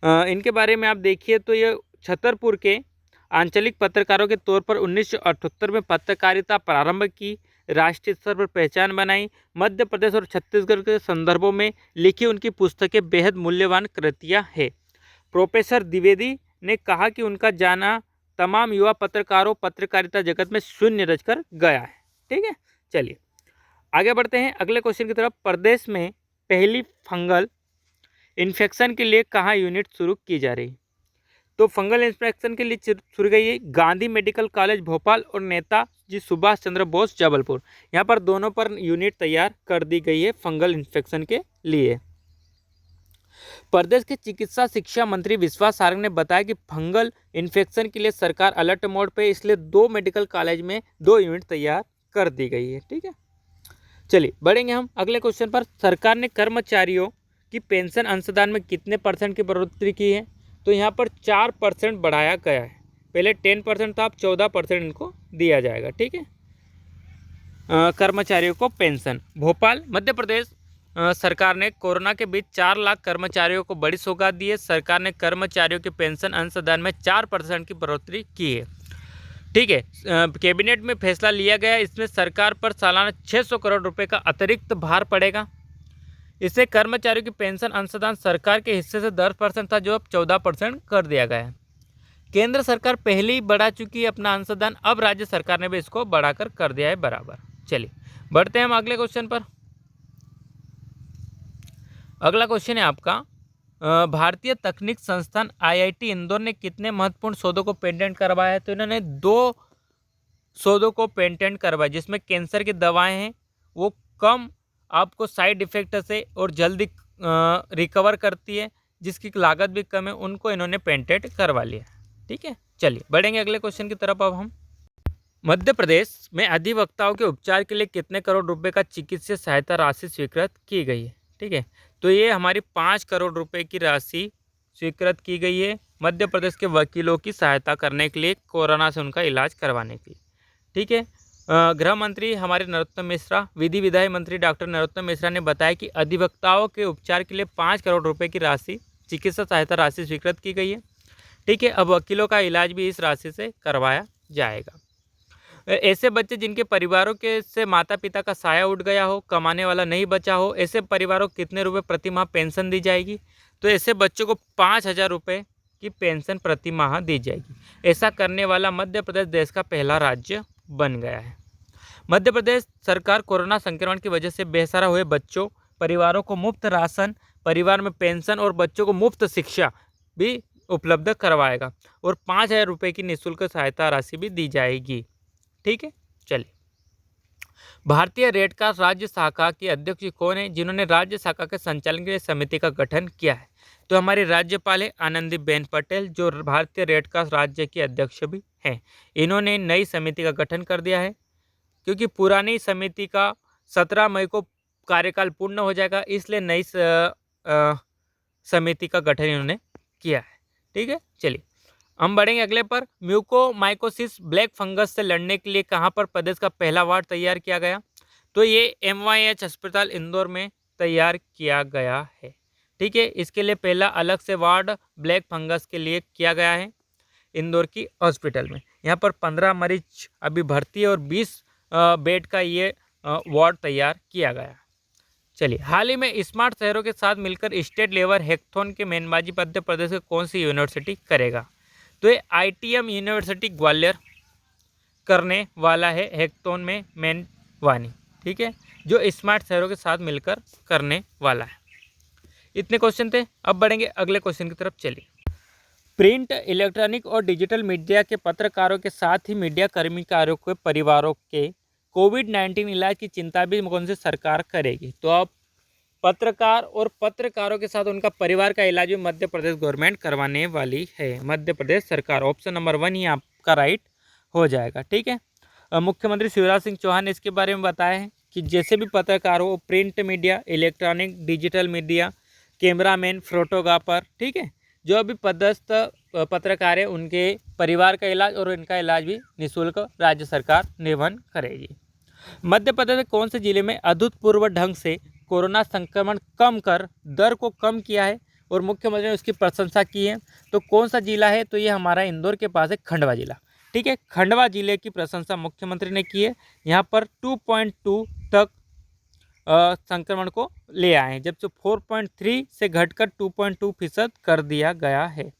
इनके बारे में आप देखिए तो ये छतरपुर के आंचलिक पत्रकारों के तौर पर 1978 में पत्रकारिता प्रारंभ की, राष्ट्रीय स्तर पर पहचान बनाई। मध्य प्रदेश और छत्तीसगढ़ के संदर्भों में लिखी उनकी पुस्तकें बेहद मूल्यवान कृतियाँ हैं। प्रोफेसर द्विवेदी ने कहा कि उनका जाना तमाम युवा पत्रकारों पत्रकारिता जगत में शून्य रचकर गया है। ठीक है, चलिए आगे बढ़ते हैं अगले क्वेश्चन की तरफ। प्रदेश में पहली फंगल इन्फेक्शन के लिए कहाँ यूनिट शुरू की जा रही? तो फंगल इन्फेक्शन के लिए शुरू गई है गांधी मेडिकल कॉलेज भोपाल और नेताजी सुभाष चंद्र बोस जबलपुर। यहाँ पर दोनों पर यूनिट तैयार कर दी गई है फंगल इन्फेक्शन के लिए। प्रदेश के चिकित्सा शिक्षा मंत्री विश्वास सारंग ने बताया कि फंगल इन्फेक्शन के लिए सरकार अलर्ट मोड पे, इसलिए 2 मेडिकल कॉलेज में 2 यूनिट तैयार कर दी गई है। ठीक है, चलिए बढ़ेंगे हम अगले क्वेश्चन पर। सरकार ने कर्मचारियों की पेंशन अंशदान में कितने % की बढ़ोतरी की है? तो यहाँ पर 4% बढ़ाया गया है। पहले 10% था, अब 14% इनको दिया जाएगा। ठीक है, कर्मचारियों को पेंशन। भोपाल मध्य प्रदेश सरकार ने कोरोना के बीच 4 लाख कर्मचारियों को बड़ी सौगात दी है। सरकार ने कर्मचारियों के पेंशन अंशदान में 4% की बढ़ोतरी की है। ठीक है, कैबिनेट में फैसला लिया गया, इसमें सरकार पर सालाना 600 करोड़ रुपए का अतिरिक्त भार पड़ेगा। इससे कर्मचारियों की पेंशन अंशदान सरकार के हिस्से से 10% था, जो अब 14% कर दिया गया है। केंद्र सरकार पहले ही बढ़ा चुकी है अपना अंशदान, अब राज्य सरकार ने भी इसको बढ़ाकर कर दिया है बराबर। चलिए बढ़ते हैं हम अगले क्वेश्चन पर। अगला क्वेश्चन है आपका, भारतीय तकनीक संस्थान IIT इंदौर ने कितने महत्वपूर्ण शोधों को पेटेंट करवाया है? तो इन्होंने 2 शोधों को पेटेंट करवाया, जिसमें कैंसर की दवाएं हैं, वो कम आपको साइड इफेक्ट से और जल्दी रिकवर करती है, जिसकी लागत भी कम है, उनको इन्होंने पेटेंट करवा लिया। ठीक है, चलिए बढ़ेंगे अगले क्वेश्चन की तरफ। अब हम मध्य प्रदेश में अधिवक्ताओं के उपचार के लिए कितने करोड़ रुपए का चिकित्सीय सहायता राशि स्वीकृत की गई है? ठीक है, तो ये हमारी 5 करोड़ रुपए की राशि स्वीकृत की गई है मध्य प्रदेश के वकीलों की सहायता करने के लिए, कोरोना से उनका इलाज करवाने के लिए। ठीक है, गृह मंत्री हमारे नरोत्तम मिश्रा, विधि विधायी मंत्री डॉक्टर नरोत्तम मिश्रा ने बताया कि अधिवक्ताओं के उपचार के लिए 5 करोड़ रुपए की राशि चिकित्सा सहायता राशि स्वीकृत की गई है। ठीक है, अब वकीलों का इलाज भी इस राशि से करवाया जाएगा। ऐसे बच्चे जिनके परिवारों के से माता पिता का साया उठ गया हो, कमाने वाला नहीं बचा हो, ऐसे परिवारों को कितने रुपए प्रति माह पेंशन दी जाएगी? तो ऐसे बच्चों को 5,000 रुपये की पेंशन प्रति माह दी जाएगी। ऐसा करने वाला मध्य प्रदेश देश का पहला राज्य बन गया है। मध्य प्रदेश सरकार कोरोना संक्रमण की वजह से बेसहारा हुए बच्चों, परिवारों को मुफ्त राशन, परिवार में पेंशन और बच्चों को मुफ्त शिक्षा भी उपलब्ध करवाएगा और 5,000 रुपये की निःशुल्क सहायता राशि भी दी जाएगी। ठीक है, चलिए भारतीय रेड क्रॉस राज्य शाखा के अध्यक्ष कौन है, जिन्होंने राज्य शाखा के संचालन के लिए समिति का गठन किया है? तो हमारे राज्यपाल है आनंदीबेन पटेल, जो भारतीय रेड क्रॉस राज्य के अध्यक्ष भी हैं। इन्होंने नई समिति का गठन कर दिया है, क्योंकि पुरानी समिति का 17 मई को कार्यकाल पूर्ण हो जाएगा, इसलिए नई समिति का गठन इन्होंने किया है। ठीक है, चलिए हम बढ़ेंगे अगले पर। म्यूकोमाइकोसिस ब्लैक फंगस से लड़ने के लिए कहाँ पर प्रदेश का पहला वार्ड तैयार किया गया? तो ये MYH अस्पताल इंदौर में तैयार किया गया है। ठीक है, इसके लिए पहला अलग से वार्ड ब्लैक फंगस के लिए किया गया है इंदौर की हॉस्पिटल में। यहाँ पर 15 मरीज अभी भर्ती है और 20 बेड का ये वार्ड तैयार किया गया। चलिए, हाल ही में स्मार्ट शहरों के साथ मिलकर स्टेट लेवल हैकाथॉन के मेजबानी मध्य प्रदेश के कौन सी यूनिवर्सिटी करेगा? तो ये ITM यूनिवर्सिटी ग्वालियर करने वाला है हैकाथॉन में मेजबानी। ठीक है, जो स्मार्ट शहरों के साथ मिलकर करने वाला है। इतने क्वेश्चन थे, अब बढ़ेंगे अगले क्वेश्चन की तरफ। चलिए, प्रिंट, इलेक्ट्रॉनिक और डिजिटल मीडिया के पत्रकारों के साथ ही मीडिया कर्मचारियों के परिवारों के कोविड-19 इलाज की चिंता भी कौन सी सरकार करेगी? तो अब पत्रकार और पत्रकारों के साथ उनका परिवार का इलाज भी मध्य प्रदेश गवर्नमेंट करवाने वाली है, मध्य प्रदेश सरकार। ऑप्शन नंबर 1 ही आपका राइट हो जाएगा। ठीक है, मुख्यमंत्री शिवराज सिंह चौहान ने इसके बारे में बताया है कि जैसे भी पत्रकार हो, print media, electronic, digital media, cameraman, photographer, ठीक है, जो भी पदस्थ पत्रकार है उनके परिवार का इलाज और इनका इलाज भी निःशुल्क राज्य सरकार निर्वहन करेगी। मध्य प्रदेश के कौन से जिले में अभूतपूर्व ढंग से कोरोना संक्रमण कम कर दर को कम किया है और मुख्यमंत्री ने उसकी प्रशंसा की है? तो कौन सा जिला है? तो ये हमारा इंदौर के पास है खंडवा जिला। ठीक है, खंडवा जिले की प्रशंसा मुख्यमंत्री ने की है। यहाँ पर 2.2 तक संक्रमण को ले आए हैं, जबकि 4.3 से घटकर 2.2% कर दिया गया है।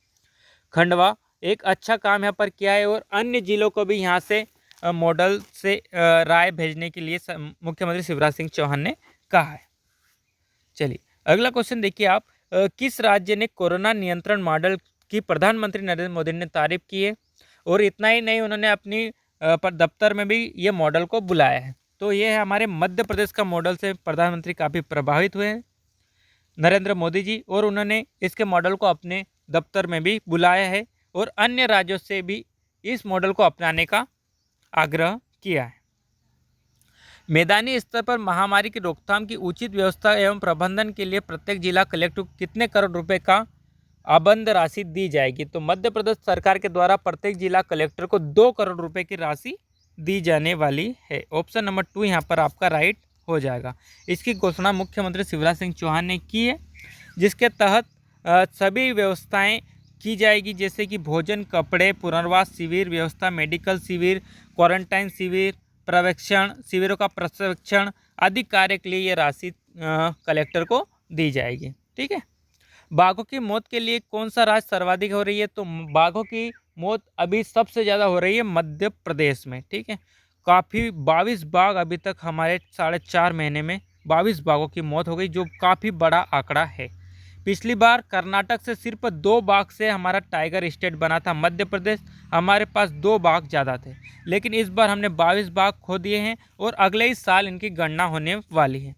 खंडवा एक अच्छा काम यहाँ पर किया है और अन्य जिलों को भी यहाँ से मॉडल से राय भेजने के लिए मुख्यमंत्री शिवराज सिंह चौहान ने कहा है। चलिए अगला क्वेश्चन देखिए आप, किस राज्य ने कोरोना नियंत्रण मॉडल की प्रधानमंत्री नरेंद्र मोदी ने तारीफ की है? और इतना ही नहीं, उन्होंने अपनी दफ्तर में भी ये मॉडल को बुलाया है। तो ये है हमारे मध्य प्रदेश का मॉडल से प्रधानमंत्री काफ़ी प्रभावित हुए हैं नरेंद्र मोदी जी, और उन्होंने इसके मॉडल को अपने दफ्तर में भी बुलाया है और अन्य राज्यों से भी इस मॉडल को अपनाने का आग्रह किया है। मैदानी स्तर पर महामारी की रोकथाम की उचित व्यवस्था एवं प्रबंधन के लिए प्रत्येक जिला कलेक्टर को कितने करोड़ रुपए का आबंध राशि दी जाएगी? तो मध्य प्रदेश सरकार के द्वारा प्रत्येक जिला कलेक्टर को 2 करोड़ रुपए की राशि दी जाने वाली है। ऑप्शन नंबर 2 यहाँ पर आपका राइट हो जाएगा। इसकी घोषणा मुख्यमंत्री शिवराज सिंह चौहान ने की है, जिसके तहत सभी व्यवस्थाएं की जाएगी, जैसे कि भोजन, कपड़े, पुनर्वास शिविर व्यवस्था, मेडिकल शिविर, क्वारंटाइन शिविर, प्रशिक्षण शिविरों का प्रशिक्षण आदि कार्य के लिए ये राशि कलेक्टर को दी जाएगी। ठीक है, बाघों की मौत के लिए कौन सा राज्य सर्वाधिक हो रही है? तो बाघों की मौत अभी सबसे ज़्यादा हो रही है मध्य प्रदेश में। ठीक है, काफ़ी 22 बाघ अभी तक हमारे 4.5 महीने में 22 बाघों की मौत हो गई, जो काफ़ी बड़ा आंकड़ा है। पिछली बार कर्नाटक से सिर्फ 2 बाघ से हमारा टाइगर स्टेट बना था मध्य प्रदेश, हमारे पास 2 बाघ ज़्यादा थे, लेकिन इस बार हमने 22 बाघ खो दिए हैं और अगले ही साल इनकी गणना होने वाली है।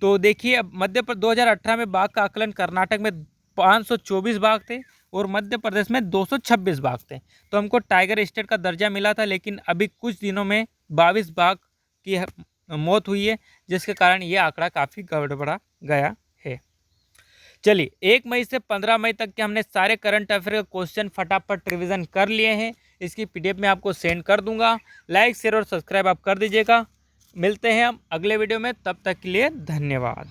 तो देखिए, अब मध्य प्रदेश 2018 में बाघ का आकलन कर्नाटक में 524 बाघ थे और मध्य प्रदेश में 226 बाघ थे, तो हमको टाइगर स्टेट का दर्जा मिला था, लेकिन अभी कुछ दिनों में 22 बाघ की मौत हुई है, जिसके कारण ये आंकड़ा काफ़ी गड़बड़ा गया है। चलिए, 1 मई से 15 मई तक के हमने सारे करंट अफेयर के क्वेश्चन फटाफट रिवीजन कर लिए हैं। इसकी PDF में आपको सेंड कर दूंगा। लाइक, शेयर और सब्सक्राइब आप कर दीजिएगा। मिलते हैं हम अगले वीडियो में, तब तक के लिए धन्यवाद।